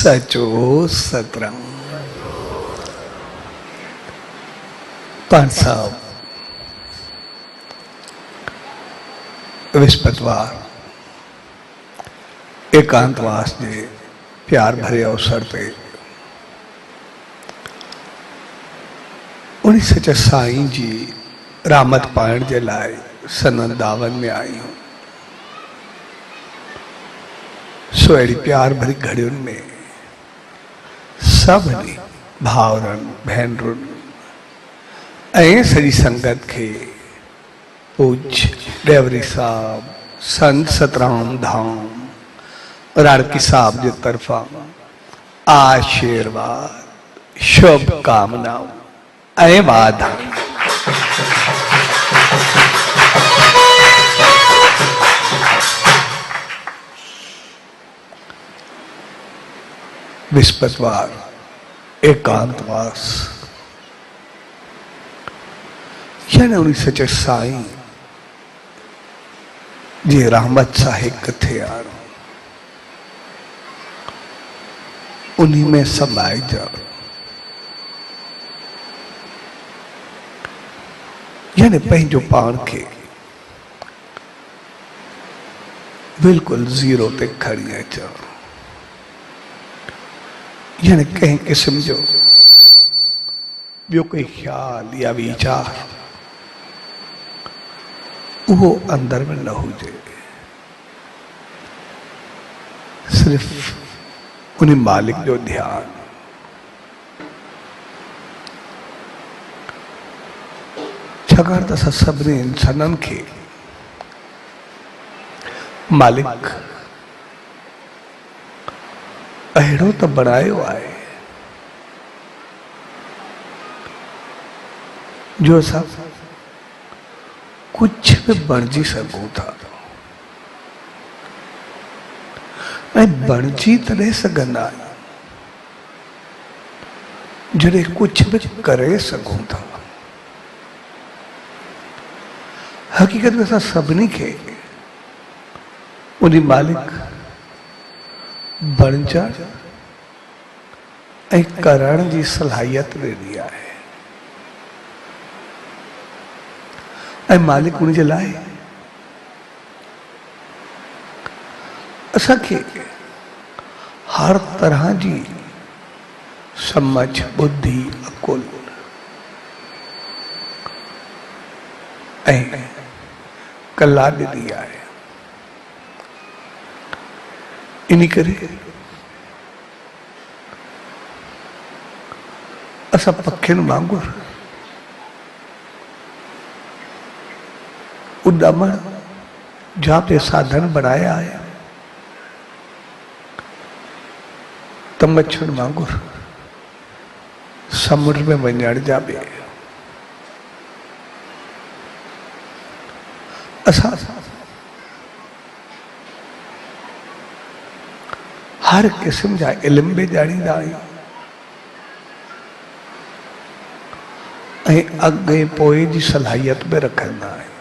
सचो सतरंग। पांच साहब विस्पतवार एकांतवास के प्यार भरे अवसर पे उन्हीं सच साईं जी रामत पाइण जे लाए सन 52 में आई हूं। सो अड़ी प्यार भरी घड़ियुनि में सभिनी भावरनि भेनरुनि ऐं सॼी संगत के पूज्य डेवरी साहब संत सतराम धाम राड़की साहब जे तरफा आशीर्वाद शुभकामनाओं ऐं वाधायूं। विस्पतवार एकांतवास यानी उन्हीं सच्चे साईं जी रहमत साहिब कथे आण उन्हीं में समाए जाओ। यानी पंहिंजो पाण के बिल्कुल जीरो ते खड़ी अचो। यानी कहीं किस्म जो बियो कोई ख्याल या विचार वो अंदर में न हो जाए। सिर्फ उन्हीं मालिक जो ध्यान। छाकाणि त असां सभिनी इंसाननि खे मालिक अहिड़ो त बनायो आहे जो असां कुछ भी बणजी सघूं था ऐं बणजी तॾहिं सघंदा आहियूं जॾहिं कुछ भी करे सघूं था। हकीकत में असां सभिनी खे उन्हीं मालिक बणजण ऐं करण जी सलाहियत ॾिनी आहे ऐं मालिक उन जे लाइ असांखे हर तरह जी समझ बुद्धि अकुल ऐं कला ॾिनी आहे। इन करे असां पखियुनि वांगुरु उॾामण जा बि साधन बनाया है त मच्छर वांगुरु समुद्र में वञण जा बि असां हर किस्म जा इल्म भी ॼाणींदा आहियूं ऐं अॻे पोइ जी सलाहियत भी रखंदा आहियूं।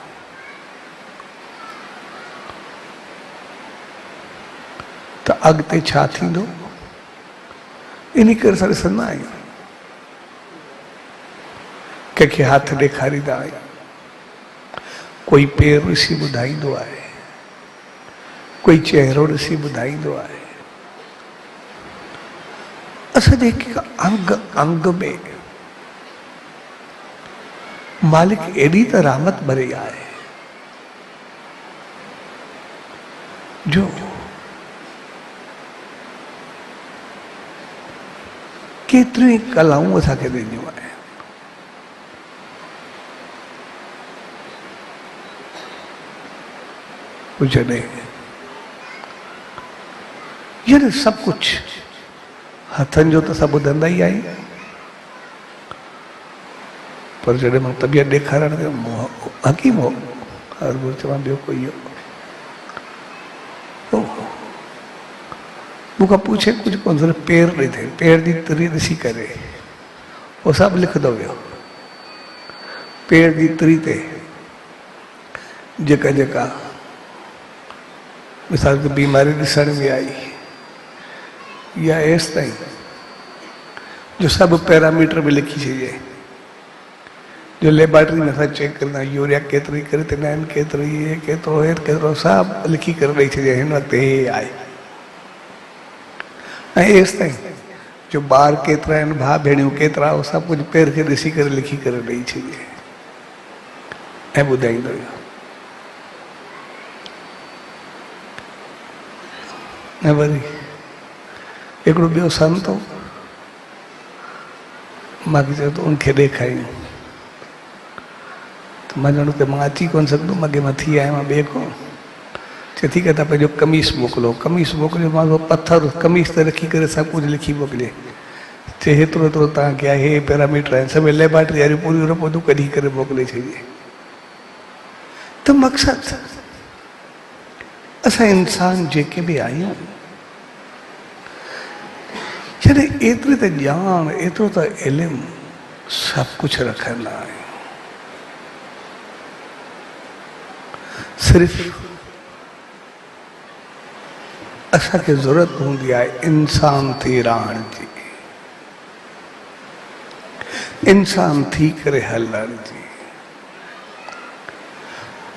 त अॻिते छा थींदो इन करे असां ॾिसंदा आहियूं। कंहिंखे हथ ॾेखारींदा आहियूं, कोई पेर ॾिसी ॿुधाईंदो आहे, कोई चेहरो ॾिसी ॿुधाईंदो आहे। असांजे अंग अंग में मालिक एॾी त रहमत भरी आहे जो केतिरी कलाऊं असांखे ॾिनियूं आहिनि। जॾहिं यानी सब कुछ हथनि जो त असां ॿुधंदा ई आहियूं, पर जॾहिं मां तबियत ॾेखारण वियो हकीम हो हर गुरु चवां ॿियो कोई हो मूंखां पूछे कुछ कोन सिर्फ़ु पेर ॾिठे, पेर जी तरी ॾिसी करे वो सभु लिखंदो वियो। पेर जी तरी ते जेका जेका मिसाल के बीमारी ॾिसण में आई या एस ताईं जो सब पैरामीटर में लिखी चाहिए, जो लेबोरेटरी में असां चेक कंदा यूरिया केतिरी क्रिएटिनिन केतिरी ये केतिरो सब लिखी करे ॾेई छॾिजे हिन वक़्तु हे आहे। ऐं एस ताईं जो ॿार केतिरा आहिनि, भाउ भेणियूं केतिरा, उहो सभु कुझु पेर खे ॾिसी करे लिखी करे ॾेई छॾिजे ऐं ॿुधाईंदो वियो। ऐं वरी हिकिड़ो ॿियो संत हो, मूंखे चयो त उनखे ॾेखारियूं, त मां ॼणो त मां अची कोन सघंदुमि, अॻे मां थी आहियां ॿिए खां। चए ठीकु आहे, तव्हां पंहिंजो कमीस मोकिलो। कमीस मोकिलियो, मां पथर कमीस ते रखी करे सभु कुझु लिखी मोकिले। चए हेतिरो हेतिरो तव्हांखे आहे, हे पैरामीटर आहिनि, सभु लेबोरेटरी वारियूं पूरियूं रिपोर्टूं कढी करे मोकिले छॾिजे। त मक़सदु असां इंसान जेके बि आहियूं, जॾहिं एतिरी त ॼाण, एतिरो त इल्मु सभु कुझु रखंदा आहियूं, सिर्फ़ु असांखे ज़रूरत हूंदी आहे इंसान थी रहण जी, इंसान थी करे हलण जी।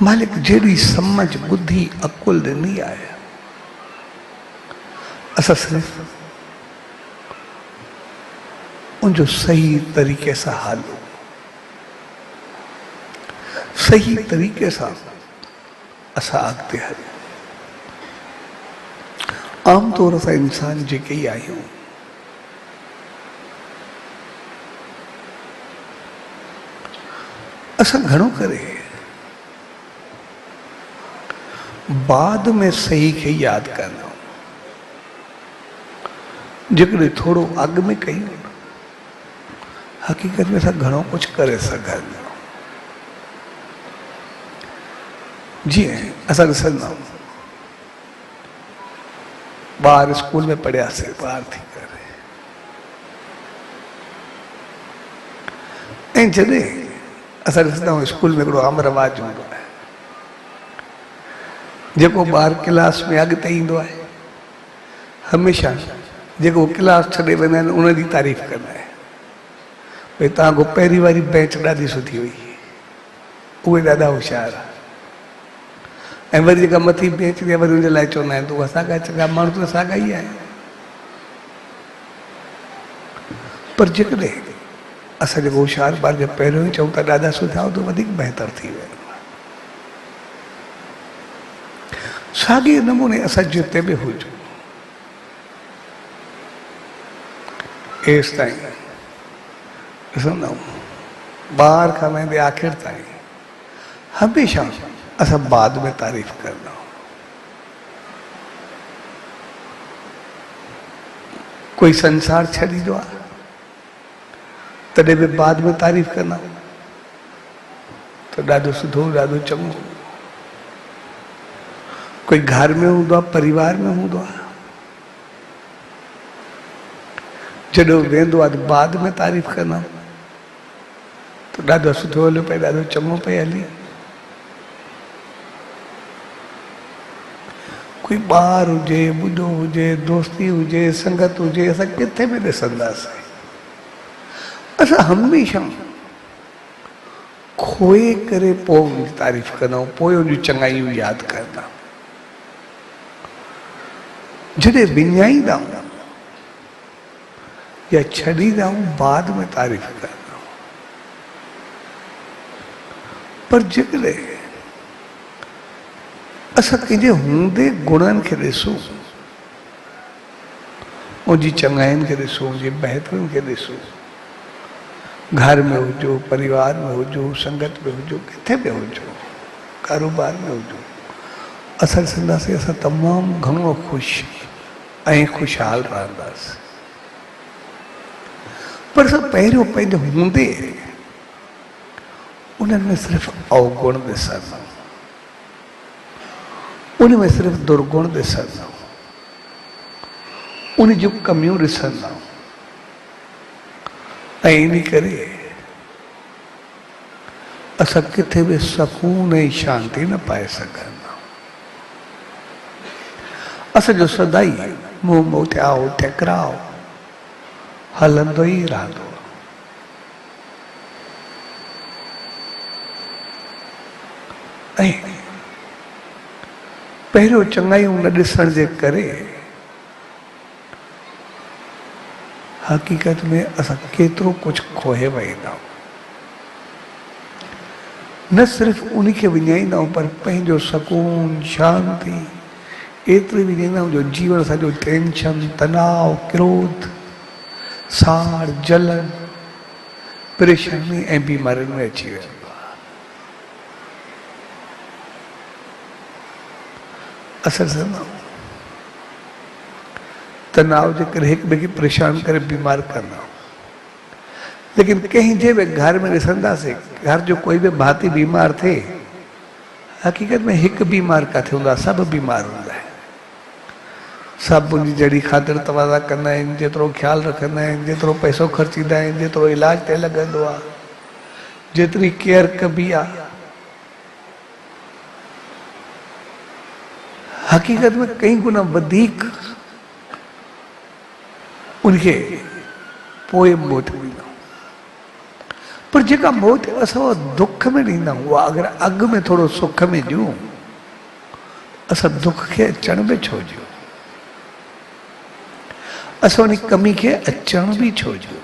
मालिक जहिड़ी सम्झ बुद्धि अकुल ॾिनी आहे, असां सिर्फ़ु उनजो सही तरीक़े सां हलो, सही तरीक़े सां असां अॻिते हलूं। आमतौर सां इंसान जेके ई आहियूं, असां घणो करे बाद में सही खे यादि कंदा आहियूं, जेकॾहिं थोरो अॻु में कयूं, हक़ीक़त में असां घणो कुझु करे सघंदा आहियूं। जीअं असां ॾिसंदा आहियूं, ॿार स्कूल में पढ़ियासीं, ॿार थी करे, ऐं जॾहिं असां ॾिसंदा आहियूं स्कूल में हिकिड़ो आम रवाज हूंदो आहे, जेको ॿार क्लास में अॻिते ईंदो आहे, हमेशह जेको क्लास छॾे वेंदा आहिनि उनजी तारीफ़ कंदा आहिनि, भई तव्हांखो पहिरीं वारी बैच ॾाढी सुठी हुई, उहे ॾाढा होशियार। ऐं वरी जेका मथी बैच ते वरी उनजे लाइ चवंदा आहिनि, तूं असांखा चङा माण्हू त साॻा ई आहे। पर जेकॾहिं असां जेको होशियार ॿार खे पहिरियों ई चऊं था ॾाढा सुठा हो, त वधीक बहितर थी वेंदो। साॻे नमूने असां जिते बि हुजूं, एसि ताईं ॾिसंदा आहियूं ॿार खां वेंदे आख़िर ताईं हमेशह असां बाद में तारीफ़ कंदा आहियूं। कोई संसार छॾींदो आहे तॾहिं बि बाद में तारीफ़ कंदा आहियूं, त ॾाढो सुठो, ॾाढो चङो। कोई घर में हूंदो आहे, परिवार में हूंदो आहे, जॾहिं वेंदो आहे त बाद में तारीफ़ कंदा, त ॾाढो सुठो हलियो पए, ॾाढो चङो पए हली। कोई ॿार हुजे, ॿुढो हुजे, दोस्ती हुजे, संगत हुजे, असां किथे बि ॾिसंदासीं, असां हमेशह खोए करे पोइ उनजी तारीफ़ कंदा आहियूं, पोइ उनजी चङाइयूं यादि कंदा आहियूं। जॾहिं विञाईंदा आहियूं या छॾींदा आहियूं, बाद में तारीफ़ कंदा आहियूं। पर जेकॾहिं असां कंहिंजे हूंदे गुणनि खे ॾिसूं, उनजी चङाइनि खे ॾिसूं, उनजी बहितरियुनि खे ॾिसूं, घर में हुजो, परिवार में हुजो, संगत में हुजो, किथे बि हुजो, कारोबार में हुजो, असां ॾिसंदासीं असां तमामु घणो ख़ुशि ऐं ख़ुशहाल रहंदासीं। पर असां पहिरियों पंहिंजे हूंदे उन्हनि में सिर्फ़ु अवगुण ॾिसंदा, उन में सिर्फ़ु दुर्गुण ॾिसंदा, उन जूं कमियूं ॾिसंदा, ऐं इन करे असां किथे बि सुकून ऐं शांती न पाए सघंदा। असांजो सदाई मुंहुं मोटियाओ टकराओ हलंदो ई रहंदो। ऐं पहिरियों चङाइयूं न ॾिसण जे करे हक़ीक़त में असां केतिरो कुझु खोए वेंदा आहियूं। न सिर्फ़ उन खे विञाईंदा आहियूं पर पंहिंजो सकून शांति एतिरी विञाईंदा आहियूं जो जीवन असांजो टेंशन तनाव क्रोध साड़ जलन परेशानी ऐं बीमारियुनि में अची वेंदो आहे। असां सम्झो तनाव जे करे हिक ॿिए खे परेशान करे बीमार कंदा आहियूं। लेकिन कहीं जे भी घर में ॾिसंदासीं घर जो कोई भी भाती बीमार थे हकीकत में एक बीमार किथे हूंदो आहे, सभु बीमार हूंदा आहिनि। सभु उनजी जड़ी ख़ातिर तवाज़ा कंदा आहिनि, जेतिरो ख़्यालु रखंदा आहिनि, जेतिरो पैसो ख़र्चींदा आहिनि, जेतिरो इलाज ते लॻंदो आहे, जेतिरी केयर कबी आहे। हकीकत में कई गुना वधीक उनखे पोइ मौत ॾींदा। पर जेका मौत असां दुख में ॾींदा आहियूं उहा अगरि अॻु में थोरो सुख में ॾियूं असां दुख खे अचण में छो ॾियूं, असां उन कमी खे अचण बि छो ॾियूं।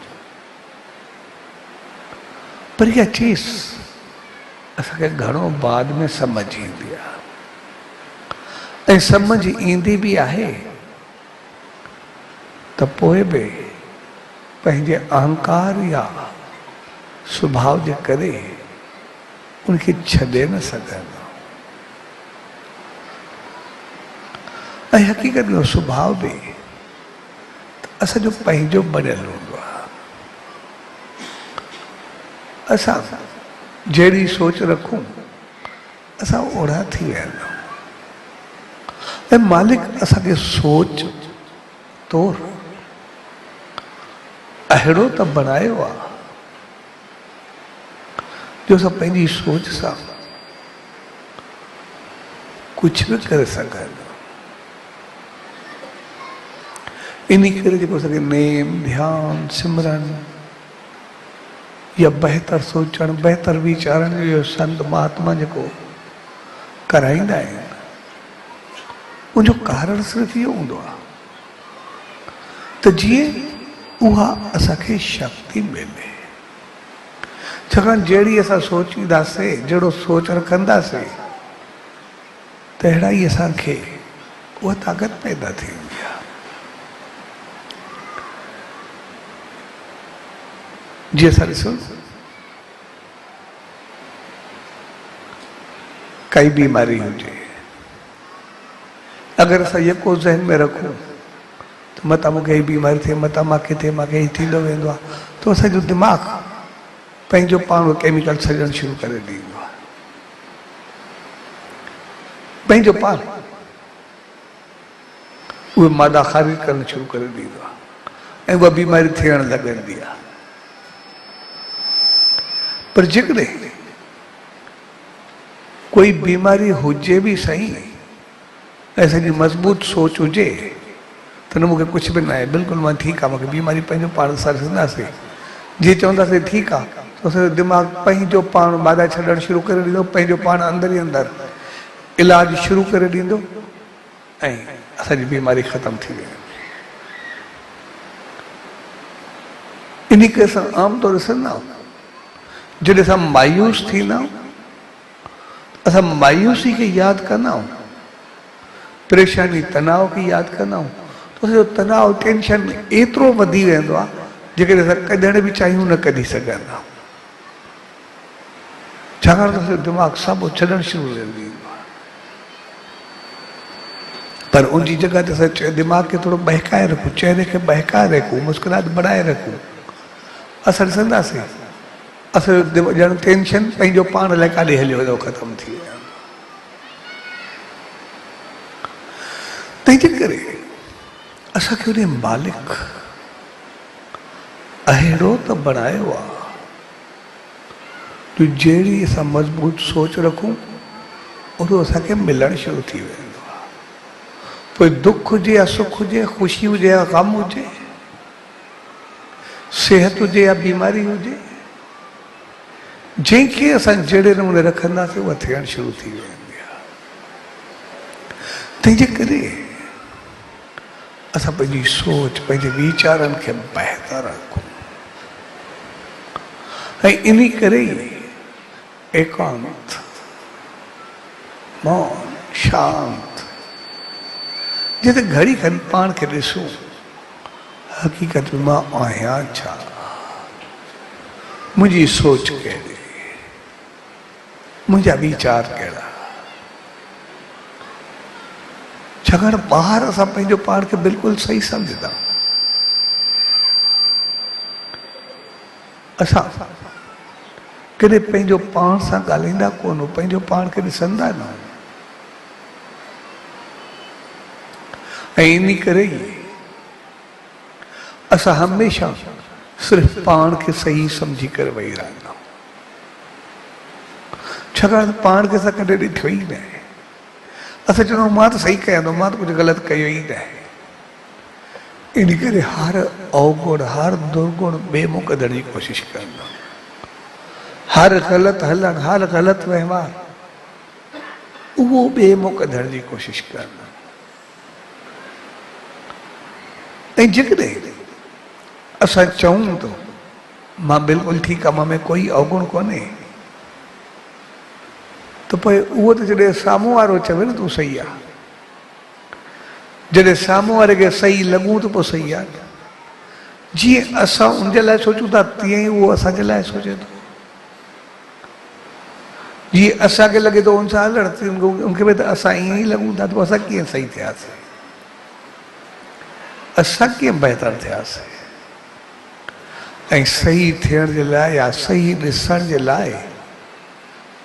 पर इहा चीज़ असांखे घणो बाद में सम्झ ईंदी आहे ऐं सम्झ ईंदी बि आहे त पोइ बि पंहिंजे अहंकार या स्वभाव जे करे उनखे छॾे न सघंदा। ऐं हक़ीक़त में स्वभाव बि असांजो पंहिंजो बणियल हूंदो आहे। असां जहिड़ी सोच रखूं असां ओढ़ा थी वेंदा ऐं मालिक असांखे सोच तौर अहिड़ो त बनायो आहे जो असां पंहिंजी सोच सां कुझु बि करे सघंदा। इन करे जेको असांखे नेम ध्यान सिमरन या बहितर सोचण बहितर वीचारण जो संत महात्मा जेको कराईंदा आहिनि उनजो कारण सिर्फ़ु इहो हूंदो आहे त जीअं उहा असांखे शक्ति मिले। छाकाणि जहिड़ी असां सोचींदासीं जहिड़ो सोच रखंदासीं त अहिड़ा ई असांखे उहा ताक़त पैदा थींदी आहे। जीअं असां ॾिसो काई बीमारी हुजे अगरि असां यको ज़हन में रखूं त मतां मूंखे हीअ बीमारी थिए मतां मूंखे थिए मूंखे हीअ थींदो वेंदो आहे त असांजो दिमाग़ पंहिंजो पाण केमिकल छॾणु शुरू करे ॾींदो आहे। पंहिंजो पाण उहे मादा ख़ारिज करणु शुरू करे ॾींदो आहे ऐं उहा बीमारी थियणु लॻंदी आहे। पर जेकॾहिं कोई बीमारी हुजे बि सही ऐं असांजी मज़बूत सोच हुजे त न मूंखे कुझु बि न आहे बिल्कुलु मां ठीकु आहे मूंखे बीमारी पंहिंजो पाण सां ॾिसंदासीं जीअं चवंदासीं ठीकु आहे त असांजो दिमाग़ पंहिंजो पाण मादा छॾणु शुरू करे ॾींदो पंहिंजो पाण अंदरि ई अंदरि इलाज शुरू करे ॾींदो ऐं असांजी बीमारी ख़तमु थी वेंदी। इन करे असां आमतौर ॾिसंदा आहियूं जॾहिं असां मायूस थींदा आहियूं असां मायूसी खे यादि कंदा आहियूं परेशानी तनाव खे यादि कंदा आहियूं त असांजो तनाव टेंशन एतिरो वधी वेंदो आहे जेकॾहिं असां कढण बि चाहियूं न कढी सघंदा। छाकाणि त असांजो दिमाग़ सभु छॾणु शुरू करे ॾींदो आहे। पर उनजी जॻह ते असां दिमाग़ खे थोरो बहकाए रखूं चहिरे खे बहकाए रखूं मुस्कुराहट बढ़ाए रखूं असां ॾिसंदासीं असांजो ॼण टेंशन पंहिंजो पाण लाइ काॾे हलियो वेंदो ख़तमु थी वियो। तंहिंजे करे असांखे उन मालिक अहिड़ो त बणायो आहे जो जहिड़ी असां मज़बूत सोच रखूं उहो असांखे मिलणु शुरू थी वेंदो आहे। कोई दुख हुजे या सुख हुजे, खुशी हुजे या गम हुजे, सेहत हुजे या बीमारी हुजे, जंहिंखे असां जहिड़े नमूने रखंदासीं उहा थियणु शुरू थी वेंदी आहे। तंहिंजे करे असां पंहिंजी सोच, पंहिंजे वीचारनि खे बहितर रखूं। ऐं इन करे एकांत, मौन, शांत, जिते घड़ी खनि पाण खे ॾिसूं हक़ीक़त में मां आहियां छा, मुंहिंजी सोच कहिड़ी, मुंहिंजा वीचार कहिड़ा। छाकाणि ॿाहिरि असां पंहिंजो पाण खे बिल्कुलु सही सम्झंदा, असां कॾहिं पंहिंजो पाण सां ॻाल्हाईंदा कोन, पंहिंजो पाण खे ॾिसंदा न। ऐं इन करे असां हमेशह सिर्फ़ु पाण खे सही सम्झी करे वेही रहंदा आहियूं। छाकाणि पाण खे असां कॾहिं ॾिठो ई न आहे। असां चवंदा आहियूं मां त सही कयां थो, मां त कुझु ग़लति कयो ई न आहे। इन करे हर अवगुण, हर दुर्गुण ॿिए मुंहुं कढण जी कोशिशि कंदा, हर ग़लति हलणु, हर ग़लति वहिंवार उहो ॿिए मुंहुं कढण जी कोशिशि कंदा। ऐं जेकॾहिं असां चऊं तो मां बिल्कुलु ठीकु आहे, मां में कोई अवगुण कोन्हे, त पोइ उहो त जॾहिं साम्हूं वारो चवे न तूं सही आहे, जॾहिं साम्हूं वारे खे सही लॻूं त पोइ सही आहे। जीअं असां उनजे लाइ सोचूं था तीअं ई उहो असांजे लाइ सोचे थो। जीअं असांखे लॻे थो उन सां हलणु, उनखे बि त असां ईअं ई लॻूं था, त असां कीअं सही थियासीं, असां कीअं बहितर थियासीं। ऐं सही थियण जे लाइ या सही ॾिसण जे लाइ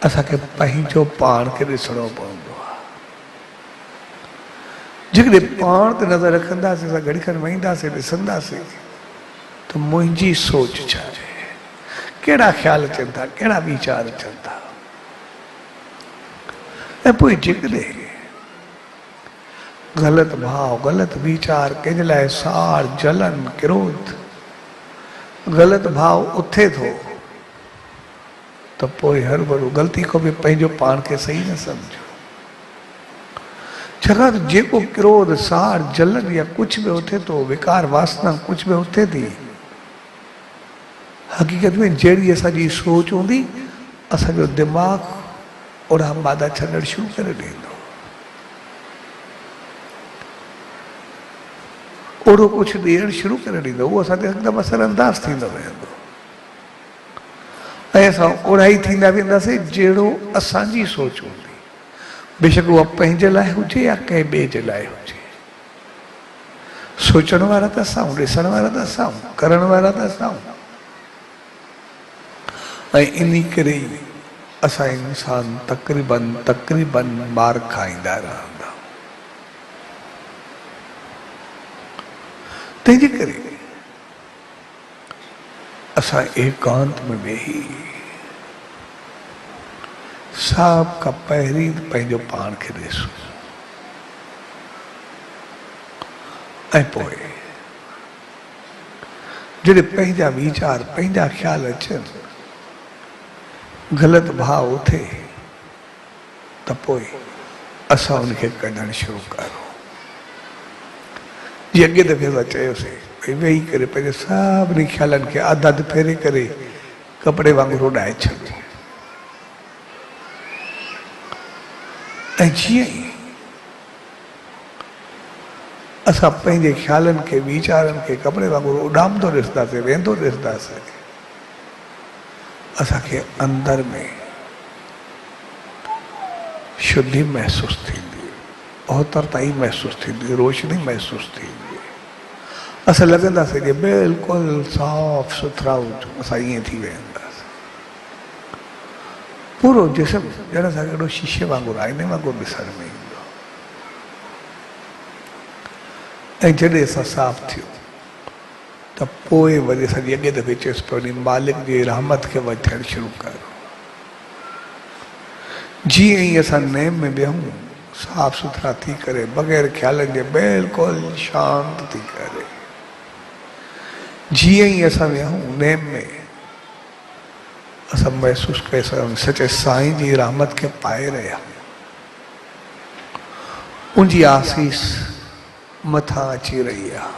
असांखे पंहिंजो पाण खे ॾिसणो पवंदो आहे। जेकॾहिं पाण ते नज़र रखंदासीं, असां घड़ी खनि वेहींदासीं, ॾिसंदासीं त मुंहिंजी सोच छा आहे, कहिड़ा ख़्याल अचनि था, कहिड़ा वीचार अचनि था। ऐं पोइ जेकॾहिं ग़लति भाव, ग़लति वीचार, कंहिंजे लाइ साड़, जलन, क्रोध, ग़लति भाव उथे थो, त पोइ हर भरू ग़लती को बि पंहिंजो पाण खे सही न सम्झो। छाकाणि जेको क्रोध, साड़, जलन या कुझु बि उथे थो, विकार वासना कुझु बि उथे थी, हक़ीक़त में जहिड़ी असांजी सोच हूंदी, असांजो दिमाग़ ओड़ा मादा छॾणु शुरू करे ॾींदो, ओड़ो कुझु ॾियणु शुरू करे ॾींदो, उहो असांखे हिकदमि असर अंदाज़ थींदो वेंदो। ऐं असां ओड़ा ई थींदा वेंदासीं जहिड़ो असांजी सोच हूंदी, बेशक उहा पंहिंजे लाइ हुजे या कंहिं ॿिए जे लाइ हुजे। सोचण वारा त असां, ॾिसण वारा त असां, करण वारा त असां। ऐं इन करे असां इंसान तक़रीबन मार खाईंदा रहंदा। तंहिंजे करे असां एकांत में वेही सभ खां पहिरीं पंहिंजो पाण खे ॾिसूं, ऐं पोइ जॾहिं पंहिंजा वीचार, पंहिंजा ख़्याल अचनि, ग़लति भाव उथे, त पोइ असां उनखे कढणु शुरू करूं। जीअं अॻे दफ़े असां चयोसीं, भई वेही करे पंहिंजे सभिनी ख़्यालनि खे अधु अधु फेरे करे कपिड़े वांगुरु उॾाए छॾियो। ऐं जीअं ई असां पंहिंजे ख़्यालनि खे, वीचारनि खे कपिड़े वांगुरु उॾामंदो ॾिसंदासीं, वेंदो ॾिसंदासीं, असांखे अंदर में शुद्धि महसूस थींदी, ओतरताई महसूस थींदी, रोशनी महसूस थींदी। असां लॻंदासीं कि बिल्कुलु साफ़ सुथरा हुजूं, असां ईअं थी वेंदासीं। पूरो जिस्म ॼण असांखे एॾो शीशे वांगुरु, आईने वांगुरु ॾिसण में ईंदो। ऐं जॾहिं असां साफ़ थियूं त पोइ वरी असांजी अॻे दफ़े चयोसि पियो, मालिक जी रहमत खे वठणु शुरू करो। जीअं ई असां नेम में विहूं, साफ सुथरा थी करे, बग़ैर ख्यालनि जे बिल्कुलु शांत थी करे। जीअं ई असां वियाऊं नेम में, असां महसूस करे सघूं सचे साईं जी रहमत खे पाए रहिया, उनजी आसीस मथां अची रही आहे,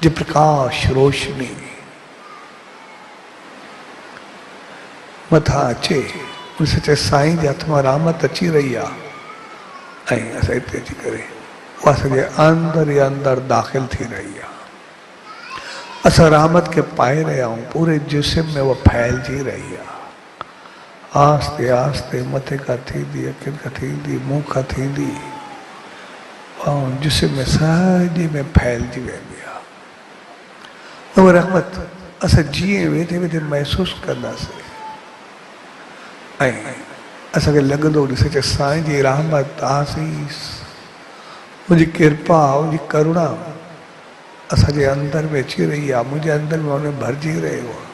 जो प्रकाश रोशनी मथां अचे, उन सचे साईं जे हथ मां रहमत अची रही आहे ऐं असां हिते अची करे उहा असांजे अंदर ई अंदर दाख़िल थी रही आहे। असां रहमत खे पाए रहिया आहियूं, पूरे जिस्म में उहा फैलिजी रही आहे, आस्ते आस्ते मथे खां थींदी, अखियुनि खां थींदी, मुंहं खां थींदी ऐं जिस्म में सॼे में फैलिजी वेंदी आहे। उहा रहमत असां जीअं वेठे वेठे महसूसु कंदासीं ऐं असांखे लॻंदो सचे साईं जी रहमत, आसीस, मुंहिंजी किरपा, मुंहिंजी करुणा असांजे अंदर में अची रही आहे, मुंहिंजे अंदर में उन भरिजी रहियो आहे।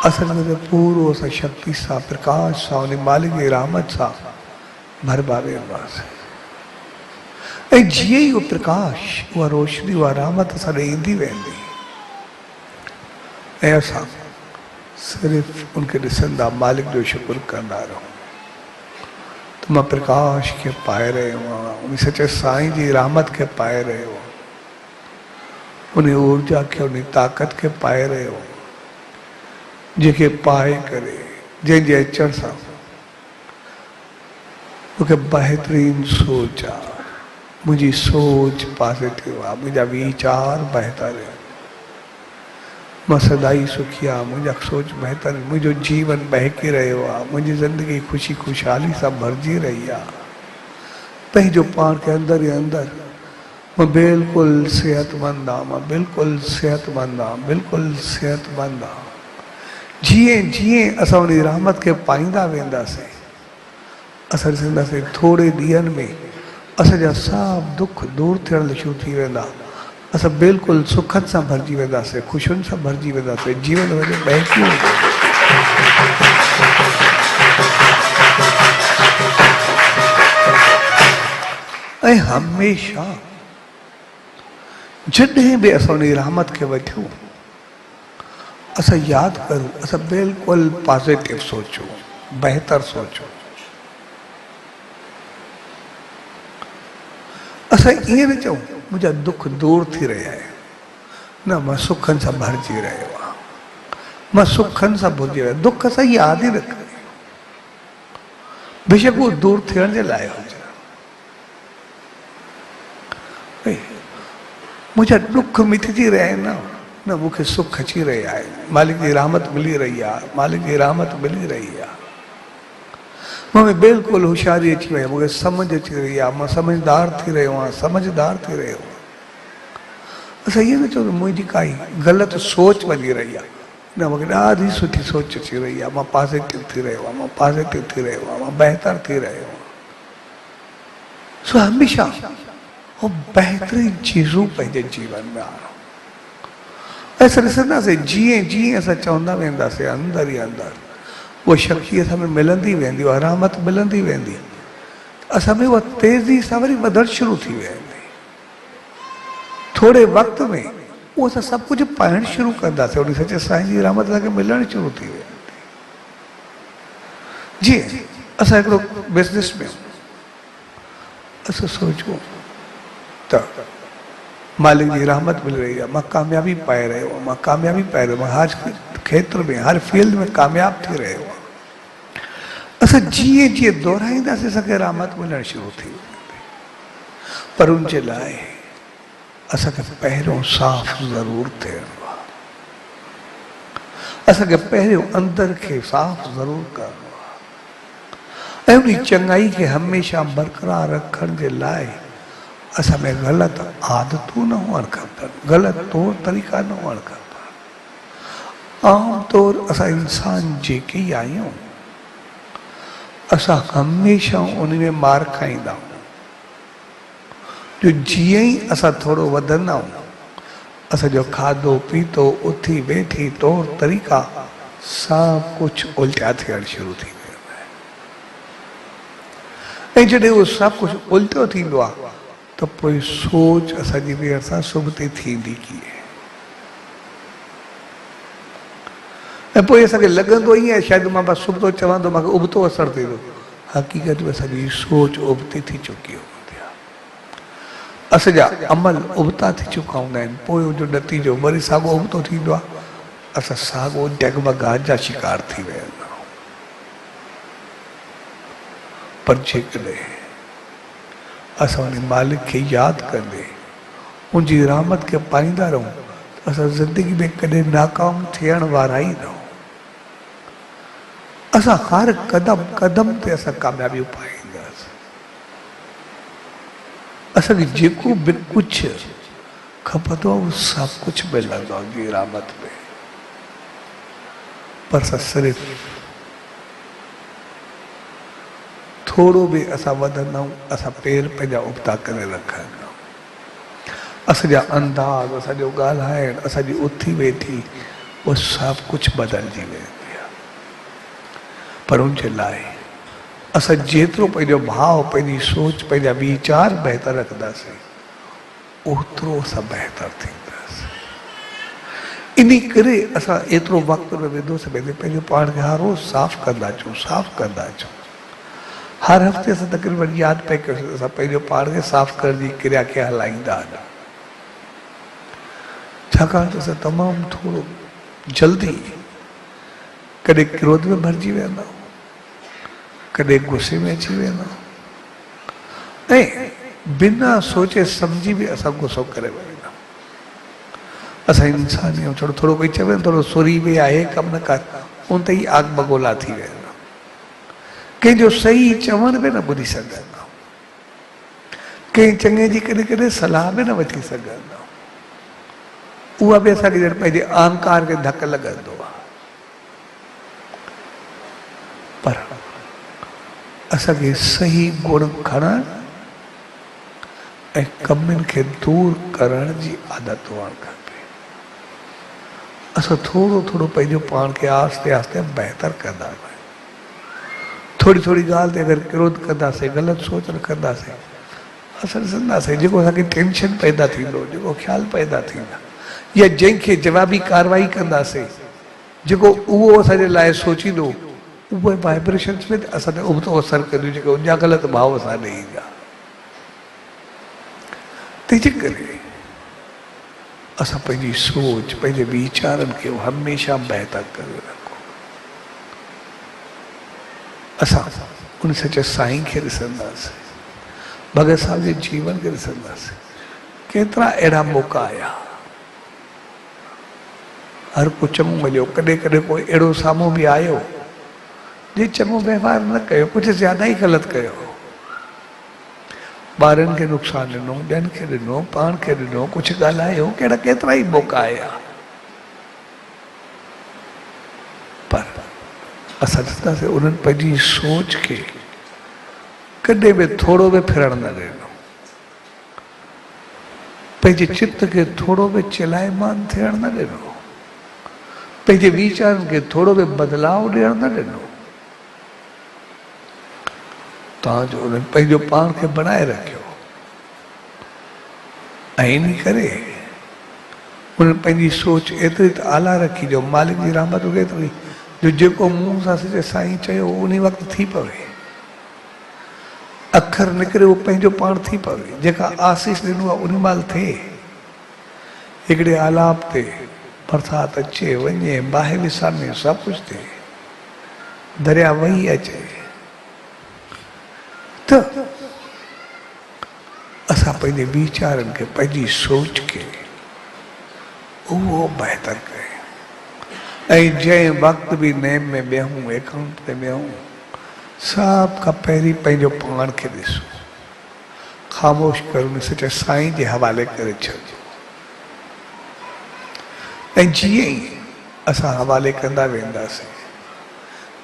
असां पूरो असां शक्ति सां, प्रकाश सां, उन मालिक जी रहमत सां भरभा वेंदासीं। ऐं जीअं ई उहो प्रकाश, उहा रोशनी, उहा रहमत असां ॾे ईंदी वेंदी ऐं असां सिर्फ़ु उनखे ॾिसंदा, मालिक जो शुक्र कंदा रहूं त मां प्रकाश खे पाए रहियो आहियां, उन सचे साईं जी रहमत खे पाए रहियो आहियां, उन ऊर्जा खे, उन ताक़त खे पाए रहियो, जंहिंखे पाए करे, जंहिंजे अचण सां मूंखे बहितरीन सोच आहे, मुंहिंजी सोच पॉजिटिव आहे, मुंहिंजा वीचार बहितर आहिनि, मां सदाई सुखी आहियां, मुंहिंजा सोच बहितर आहिनि, मुंहिंजो जीवन बहकी रहियो आहे, मुंहिंजी ज़िंदगी ख़ुशी ख़ुशहाली सां भरिजी रही आहे। पंहिंजो पाण खे अंदर ई अंदर मां बिल्कुलु सिहतमंद आहियां, मां बिल्कुलु सिहतमंद आहियां, बिल्कुलु सिहतमंद आहियां। जीअं जीअं असां उन रहमत खे पाईंदा वेंदासीं, असां ॾिसंदासीं थोरे ॾींहंनि में असांजा सभु दुख दूरि थियण शुरू थी वेंदा, असां बिल्कुलु सुखनि सां भरिजी वेंदासीं, ख़ुशियुनि सां भरिजी वेंदासीं, जीवन वञे बहकी वेंदो। ऐं हमेशह जॾहिं बि असां उन रहमत खे वठूं, असां यादि करूं, असां बिल्कुलु पॉजिटिव सोचूं, बहितर सोचूं। असां ईअं न चऊं मुंहिंजा दुख दूरि थी रहिया आहिनि, न, मां सुखनि सां भरिजी रहियो आहियां, मां सुखनि सां भरिजी रहियो आहियां। दुख असां यादि ई न करियूं, बेशक उहो दूरि थियण जे लाइ हुजे। मुंहिंजा दुख मिटिजी रहिया आहिनि, न, मूंखे सुख अची रहिया आहिनि, मालिक जी रहमत मिली रही आहे, मालिक जी रहमत मिली रही आहे, मूंखे बिल्कुलु होशियारी अची वई आहे, मूंखे सम्झ अची रही आहे, मां समझदार थी रहियो आहियां, समझदार थी रहियो आहियां। असां इहो न चऊं मुंहिंजी काई ग़लति सोच वञी रही आहे, न, मूंखे ॾाढी सुठी सोच अची रही आहे, मां पॉजिटिव थी रहियो आहियां, मां पॉजिटिव थी रहियो आहियां, मां बहितर थी रहियो आहियां। सो हमेशह वो बहितरीन चीज़ूं पंहिंजे जीवन में आणो। असां ॾिसंदासीं जीअं जीअं असां चवंदा वेंदासीं अंदर ई अंदर उहा शक्ति असां में मिलंदी वेंदी, उहा रहमत मिलंदी वेंदी, असां में उहा तेज़ी सां वरी वधणु शुरू थी वेंदी। थोरे वक़्त में उहो असां सभु कुझु पाइणु शुरू कंदासीं, उन सचे साईं जी रहमत असांखे मिलणु शुरू थी वेंदी। जीअं असां हिकिड़ो बिज़नेस में असां सोचूं त मालिक जी रहमत मिल रही आहे, मां कामयाबी पाए रहियो आहियां, मां कामयाबी पाए रहियो आहियां, हर खेत्र में, हर फील्ड में कामयाब थी रहियो आहियां। असां जीअं जीअं दोहराईंदासीं असांखे रहमत मिलणु शुरू थी वेंदी, पर उन जे लाइ असांखे पहिरियों साफ़ ज़रूरु थियणो आहे, असांखे पहिरियों अंदर खे साफ़ ज़रूरु करणो आहे, ऐं उन चङाई खे हमेशह बरक़रार रखण जे लाइ असां में ग़लति आदतूं न हुअणु खपनि, ग़लति तौर तरीक़ा न हुअणु खपनि। आम तौर असां इंसान जेके ई आहियूं, असां हमेशह उन में मार खाईंदा आहियूं, जो जीअं ई असां थोरो वधंदा आहियूं, असांजो खाधो पीतो, उथी वेठी, तौर तरीक़ा सभु कुझु उल्टा थियणु शुरू थी वेंदा ऐं जॾहिं उहो सभु कुझु उल्टो थींदो आहे त पोइ सोच असांजी ॿीहर सां सुबुह थींदी कीअं। ऐं पोइ असांखे लॻंदो ई आहे शायदि मां बसि सुबुह चवां थो मूंखे उबतो असरु थिए थो, हक़ीक़त में असांजी सोच उबती थी चुकी हूंदी आहे, असांजा अमल उबता थी चुका हूंदा आहिनि। पोइ उनजो नतीजो वरी साॻियो उबतो थींदो आहे, असां साॻियो डगमगाहट जा शिकार थी विया आहियूं। पर जेकॾहिं असां उन मालिक खे यादि कंदे उनजी रहमत खे पाईंदा रहूं त असां ज़िंदगी में कॾहिं नाकाम थियण वारा ई न आहियूं। असां हर कदम कदम ते असां कामयाबियूं पाईंदासीं। असांखे जेको बि कुझु खपंदो आहे उहो सभु कुझु मिलंदो आहे उनजी रहमत में। पर असां सिर्फ़ु थोरो बि असां वधंदा आहियूं, असां पेर पंहिंजा उबता करे रखंदा आहियूं। असांजा अंदाज़, असांजो ॻाल्हाइण, असांजी उथी वेठी, उहो सभु कुझु बदिलजी वेंदी आहे। पर उनजे लाइ असां जेतिरो पंहिंजो भाव, पंहिंजी सोच, पंहिंजा वीचार बहितर रखंदासीं ओतिरो असां बहितर थींदासीं। इन करे असां एतिरो वक़्तु न वेंदोसीं पंहिंजो पाण खे हर रोज़ु साफ़ु कंदा अचूं, साफ़ु कंदा अचूं। हर हफ़्ते असां तक़रीबन यादि पई कयोसीं असां पंहिंजो पाण खे साफ़ु करण जी क्रिया खे हलाईंदा आहियूं। छाकाणि त असां तमामु थोरो जल्दी कॾहिं क्रोध में भरिजी वेंदा आहियूं, कॾहिं गुस्से में अची वेंदा आहियूं, ऐं बिना सोचे सम्झी बि असां गुस्सो करे वेंदा आहियूं। असां इंसान आहियूं, थोरो थोरो कोई चवे थोरो सुरी बि आहे, कमु न कर, उन ते ई आग बगोला थी वेंदा। कंहिंजो सही चवण बि न ॿुधी सघंदा, कंहिं चङे जी कॾहिं कॾहिं सलाह बि न वठी सघंदा, उहा बि असांखे ॼण पंहिंजे अहंकार खे धकु लॻंदो आहे। पर असांखे सही गुण खणण ऐं कमियुनि खे दूर करण जी आदत हुअणु खपे। असां थोरो थोरो पंहिंजो पाण खे आहिस्ते आहिस्ते बहितर कंदा आहियूं। थोरी थोरी ॻाल्हि ते अगरि क्रोध कंदासीं, ग़लति सोच रखंदासीं, असां ॾिसंदासीं जेको असांखे टेंशन पैदा थींदो, जेको ख़्यालु पैदा थींदा, या जंहिंखे जवाबी कार्रवाई कंदासीं, जेको उहो असांजे लाइ सोचींदो, उहे वाइब्रेशन्स में असां ते उबतो असरु कंदियूं, जेके उनजा ग़लति भाव असां ॾे ईंदा। तंहिंजे करे असां पंहिंजी सोच, पंहिंजे वीचारनि खे हमेशह बहितर करे रखूं। असां उन सचे साईं खे ॾिसंदासीं, भगत साहिब जे जीवन खे ॾिसंदासीं। केतिरा अहिड़ा मौक़ा आया, हर को चङो मिलियो, कॾहिं कॾहिं कोई अहिड़ो साम्हूं बि आयो जे चङो व्यवहार न कयो, कुझु ज़्यादा ई ग़लति कयो, ॿारनि खे नुक़सानु ॾिनो, ॿियनि खे ॾिनो, पाण खे ॾिनो, कुझु ॻाल्हायो, कहिड़ा केतिरा ई मौक़ा आया। पर असां ॾिसंदासीं उन्हनि पंहिंजी सोच खे कॾहिं बि थोरो बि फिरणु न ॾिनो, पंहिंजे चित्त खे थोरो बि चिलायमान थियणु न ॾिनो, पंहिंजे वीचारनि खे थोरो बि बदिलाव ॾियणु न ॾिनो। तव्हांजो उन्हनि पंहिंजो पाण खे बनाए रखियो, ऐं इन करे उन्हनि पंहिंजी सोच एतिरी त आला रखी जो मालिक जी रहमत एतिरी जो जेको मुंहुं सां सचे साईं चयो उन वक़्तु थी पवे, अखर निकिरे उहो पंहिंजो पाण थी पवे, जेका आसीस ॾिनो आहे उन महिल थिए। हिकिड़े आलाप ते बरसाति अचे वञे, बाहि विसामे, सभु कुझु थिए, दरिया वही अचे, त असां पंहिंजे वीचारनि खे, पंहिंजी सोच खे उहो बहितर कयूं। ऐं जंहिं वक़्तु बि नेम में विहूं, एकाउंट ते विहूं, सभ खां पहिरीं पंहिंजो पाण खे ॾिसूं, ख़ामोश करूं, सचे साईं जे हवाले करे छॾियो। ऐं जीअं ई असां हवाले कंदा वेंदासीं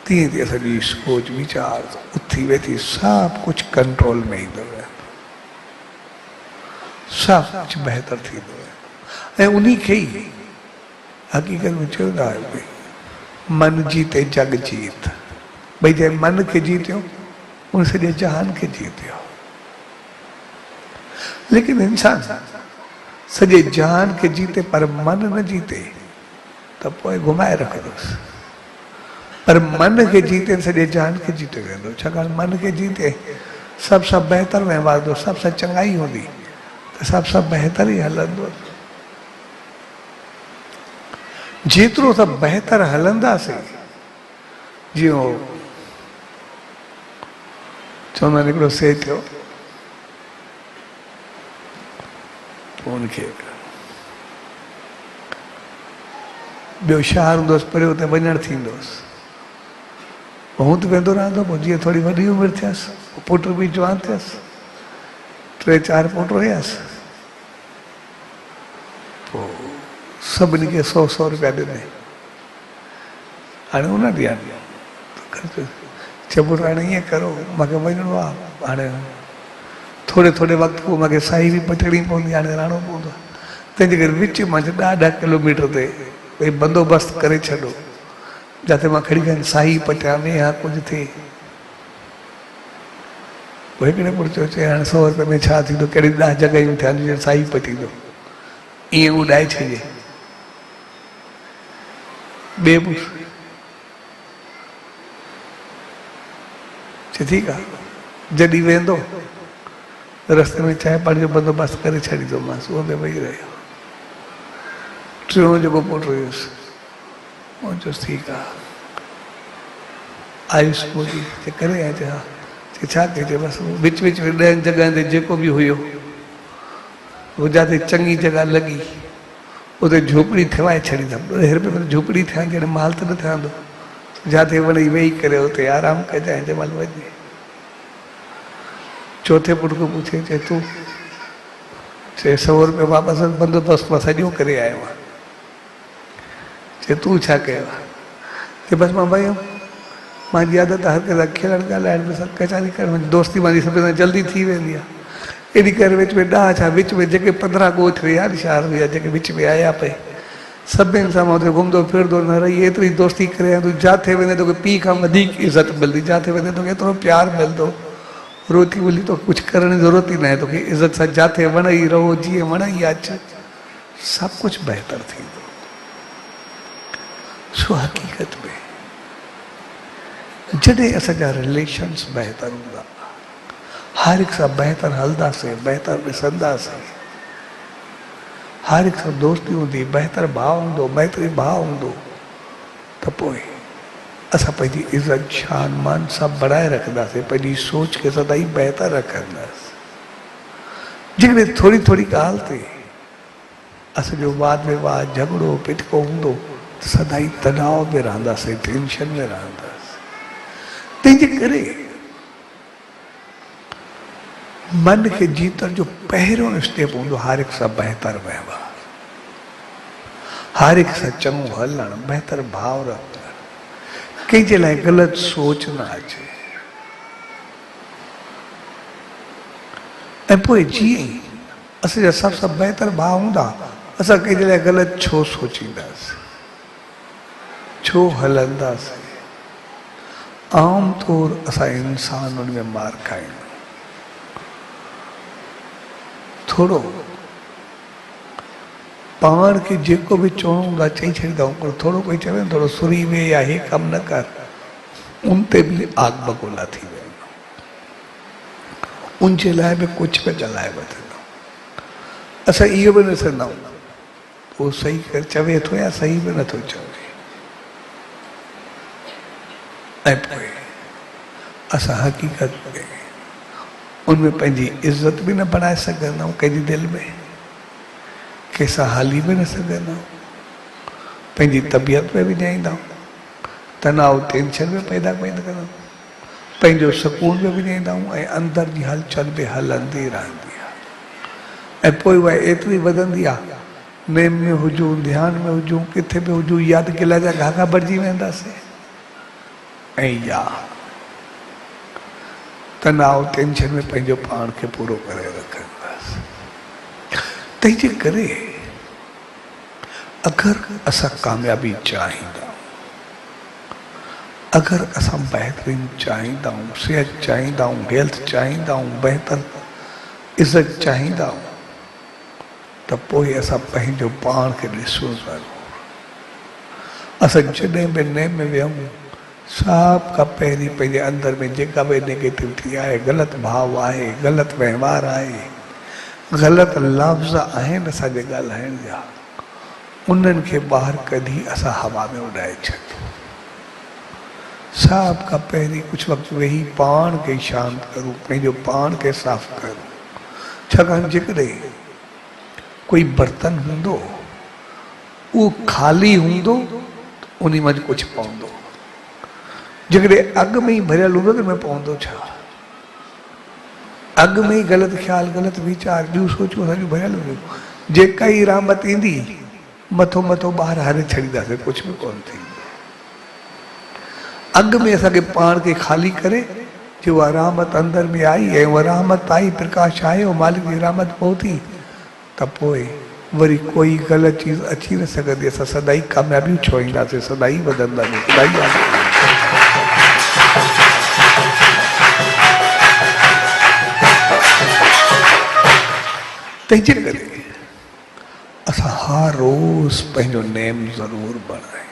तीअं तीअं असांजी सोच वीचार उथी वेठी सभु कुझु कंट्रोल में ईंदो वेंदो, सभु कुझु बहितर थींदो वेंदो। ऐं उन खे ई हक़ीक़त में चवंदा आहियो भई मन जीते जग जीत, भई जंहिं मन खे जीतियो उन सॼे जहान खे जीतियो। लेकिन इंसान सॼे जहान खे जीते पर मन न जीते त पोइ घुमाए रखंदुसि। पर मन खे जीते सॼे जहान खे जीते वेंदो। छाकाणि मन खे जीते सभ सां बहितर वहिंवारंदो, सभ सां चङाई हूंदी त सभ सां बहितर ई हलंदो। जेतिरो सभु बहितर हलंदासीं, जीअं चवंदा आहिनि हिकिड़ो से थियो, उनखे ॿियो शहर हूंदोसि परियो हुते वञणु थींदोसि, हूं त वेंदो रहंदो। पोइ जीअं थोरी वॾी उमिरि थियसि, पुट बि जवान थियसि, 3-4 पुट हुयसि, पोइ सभिनी खे 100-100 रुपया ॾिनई। हाणे उन ॾिया चइबो हाणे ईअं करो, मूंखे वञिणो आहे, हाणे थोरे थोरे वक़्तु पोइ मूंखे साई बि पटणी पवंदी, हाणे रहणो पवंदो। तंहिंजे करे विच मां 10 किलोमीटर ते भई बंदोबस्तु करे छॾो, जिते मां खणी करे साई पटियां में या कुझु थिए। पोइ हिकिड़े पुट चयो हाणे 100 रुपये में छा थींदो, कहिड़ी 10 जॻहियूं थियनि साई पटींदो, ईअं उॾाए छॾिजे। ॿिए पुट चए ठीकु आहे, जॾहिं वेंदो रस्ते में चांहि पाणी जो बंदोबस्तु करे छॾींदोमांसि, उहो बि वेही रहियो। टियों जेको पुट हुयुसि, उहो चयोसि ठीकु आहे, आयुष मोदी चए करे आया, चए हा, चए छा कजे, बसि विच विच में 10 जॻहियुनि ते जेको बि हुयो, उहो जिते चङी जॻह लॻी उते झोपड़ी ठहिवाए छॾींदमि। 10 रुपये में झोपड़ी ठहंदी, हाणे माल त न ठहंदो, जिते वञी वेही करे उते आराम कजांइ जंहिं महिल वञे। चौथे पुट खां पुछे, चए तूं, चए 100 रुपये वापसि बंदोबस्तु मां सॼो करे आयो आहियां। चए तूं छा कयो आहे? चए बसि मां वियुमि, मुंहिंजी आदत हर कंहिं सां खेलणु ॻाल्हाइण में सभु कचारी करणु, दोस्ती मुंहिंजी सभिनी सां जल्दी थी वेंदी आहे। एॾी करे विच में 10 छा विच में जेके 15 ॻोठ हुया शहर हुया जेके विच में आया पए, सभिनि सां मां हुते घुमंदो फिरंदो न रही, एतिरी दोस्ती करे तूं जिथे वेंदे तोखे पीउ खां वधीक इज़त मिलंदी, जिथे वेंदे तोखे एतिरो प्यारु मिलंदो, रोटी वोली तो कुझु करण जी ज़रूरत ई न आहे, तोखे इज़त सां जिथे वण ई रहो, जीअं वण ई अच, सभु कुझु बहितर थींदो। सो हक़ीक़त में जॾहिं असांजा रिलेशन्स बहितर हूंदा, हर हिकु सां बहितर हलंदासीं, बहितर ॾिसंदासीं, हर हिकु सां दोस्ती हूंदी, बहितर भाव हूंदो, मैत्री भाव हूंदो, त पोइ असां पंहिंजी इज़त शान मान सभु बढ़ाए रखंदासीं, पंहिंजी सोच खे सदाई बहितर रखंदासीं। जेकॾहिं थोरी थोरी ॻाल्हि ते असांजो वाद विवाद झगड़ो पिटको हूंदो त सदाई तनाव में रहंदासीं, टेंशन में रहंदासीं। तंहिंजे करे मन खे जीतण जो पहिरियों स्टेप हूंदो हर हिकु सां बहितर वहिंवार, हर हिकु सां चङो हलणु, बहितर भाव रखणु, कंहिंजे लाइ ग़लति सोच न अचे। ऐं पोइ जीअं ई असांजा सभ सां बहितर भाव हूंदा, असां कंहिंजे लाइ ग़लति छो सोचींदासीं, छो हलंदासीं। आम तौर असां इंसान उन में मार खाईंदा, थोरो पाण खे जेको बि चवणो हूंदो आहे चई छॾींदा आहियूं, पर थोरो कोई चवे थोरो सुरी वे या हे कमु न कर, उन ते बि आग बगोला थी वेंदो, उन जे लाइ बि कुझु बि ॻाल्हाए वठंदो। असां इहो बि न ॾिसंदा आहियूं उहो सही करे चवे थो या सही बि नथो चवे, ऐं पोइ असां हक़ीक़त में उनमें पंहिंजी इज़त बि न बणाए सघंदा आहियूं, कंहिंजी दिलि में कंहिंसां हली बि न सघंदा आहियूं, पंहिंजी तबियत में बि न ईंदा आहियूं, तनाव टेंशन में पैदा कंदा आहियूं, पंहिंजो सुकून में बि न ईंदा आहियूं, ऐं अंदर जी हलचल बि हलंदी रहंदी आहे। ऐं पोइ उहा एतिरी वधंदी आहे, नेम में हुजूं, ध्यान में हुजूं, किथे बि हुजूं, यादि गिला जा घाघा भरिजी वेंदासीं, ऐं या तनाव टेंशन में पंहिंजो पाण खे पूरो करे रखंदासीं। तंहिंजे करे अगरि असां कामयाबी चाहींदा, अगर असां बेहतरीन चाहींदा आहियूं, सिहत चाहींदा आहियूं, हेल्थ चाहींदा आहियूं, बहितर इज़त चाहींदा आहियूं, त पोइ असां पंहिंजो पाण खे ॾिसो ज़रूरु। असां जॾहिं बि नेम में विहूं, सभ खां पहिरीं पंहिंजे अंदर में जेका बि नेगेटिविटी आहे, ग़लति भाव आहे, ग़लति वहिंवार आहे, ग़लति लफ़्ज़ आहिनि असांजे ॻाल्हाइण जा, उन्हनि खे ॿाहिरि कढी असां हवा में उॾाए छॾियो। सभ खां पहिरीं कुझु वक़्तु वेही पाण खे शांत करूं, पंहिंजो पाण खे साफ़ करूं। छाकाणि जेकॾहिं कोई बर्तन हूंदो उहो ख़ाली हूंदो उन में कुझु पवंदो, जेकॾहिं अॻु में ई भरियल हूंदो त हुन में पवंदो छा? अॻु में ई ग़लति ख़्याल, ग़लति वीचार, ॿियूं सोचूं असांजूं भरियल हूंदियूं, जेका ई रहमत ईंदी मथो मथो ॿाहिरि हरे छॾींदासीं, कुझु बि कोन थींदो। अॻु में असांखे पाण खे ख़ाली करे जो उहा रहमत अंदर में आई ऐं उहा रहमत आई, प्रकाश आयो, मालिक जी रहमत पहुती, त पोइ वरी कोई ग़लति चीज़ अची न सघंदी। असां सदाई कामयाबियूं छो ईंदासीं, सदाई वधंदासीं, सदाई तंहिंजे करे असां हर रोज़ पंहिंजो नेम ज़रूरु बणायूं,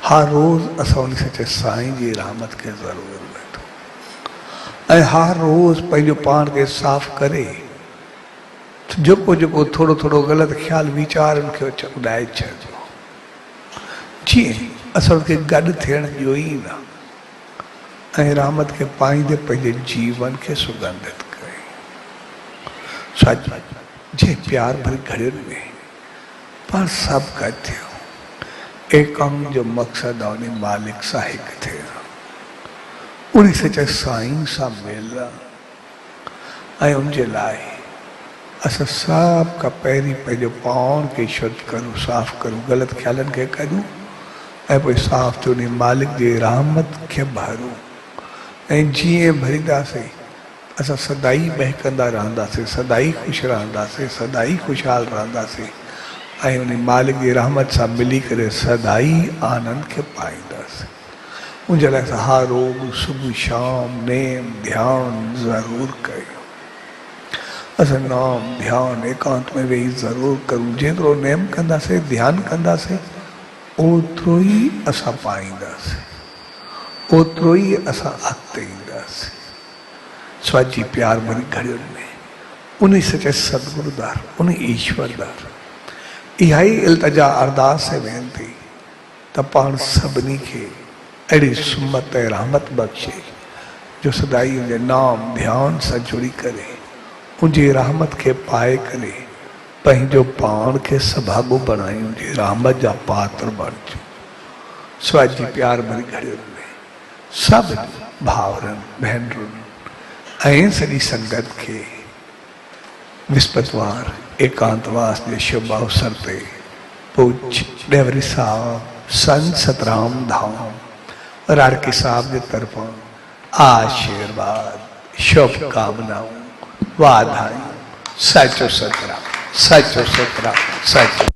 हर रोज़ असां उन सचे साईं जी रहमत खे ज़रूरु वठूं, ऐं हर रोज़ पंहिंजो पाण खे साफ़ करे जेको जेको थोरो थोरो ग़लति ख़्याल वीचार उनखे उॾाए छॾियो, जीअं असां खे गॾु थियण ॾियो ई न, ऐं रहमत खे पाईंदे पंहिंजे जीवन खे सुगंधित कयूं। जे प्यार भरी घड़ियुनि में पाण सभु गॾु थियो, एकम जो मक़सदु आहे उन मालिक सां हिकु थियणु, उन सचे साईं सां मिलणु, ऐं उनजे लाइ असां सभ खां पहिरीं पंहिंजो पाण खे शुद्ध करूं, साफ़ करूं, ग़लति ख़्यालनि खे कढूं, ऐं पोइ साफ़ थियो उन मालिक जी रहमत खे भरूं। ऐं जीअं भरींदासीं असां सदाई महकंदा रहंदासीं, सदाई ख़ुशि रहंदासीं, सदाई ख़ुशहाल रहंदासीं, ऐं उन मालिक जी रहमत सां मिली करे सदाई आनंद खे पाईंदासीं। उनजे लाइ असां हर रोज़ सुबुह शाम नेम ध्यानु ज़रूरु कयूं। असां नाम ध्यानु एकांत में वेही ज़रूरु करूं। जेतिरो नेम कंदासीं, ध्यानु कंदासीं, ओतिरो ई असां पाईंदासीं, ओतिरो ई असां अॻिते ईंदासीं। स्वाजी प्यार भरी घड़ियुनि में उन सचे सतगुरुदार, उन ईश्वरदार इहा ई इल्तिजा अरदास ऐं वेनती त पाण सभिनी खे अहिड़ी सुमत ऐं रहमत बख़्शे जो सदाई उनजे नाम ध्यानु सां जुड़ी करे उनजी रहमत खे पाए करे पंहिंजो पाण खे सभाॻो बणायूं, उनजी रहमत जा पात्र बणिजूं। स्वाजी प्यार भरी घड़ियुनि में सभु भाउरनि भेनरुनि ऐं सॼी संगत खे विस्पतिवार एकांतवास जे शुभ अवसर ते पूज्य डेवरी साहब संत सतराम धाम राड़की साहब जे तरफ़ां आशीर्वाद, शुभकामनाऊं, वाधायूं। सचो सतराम, सचो सतराम, सचो।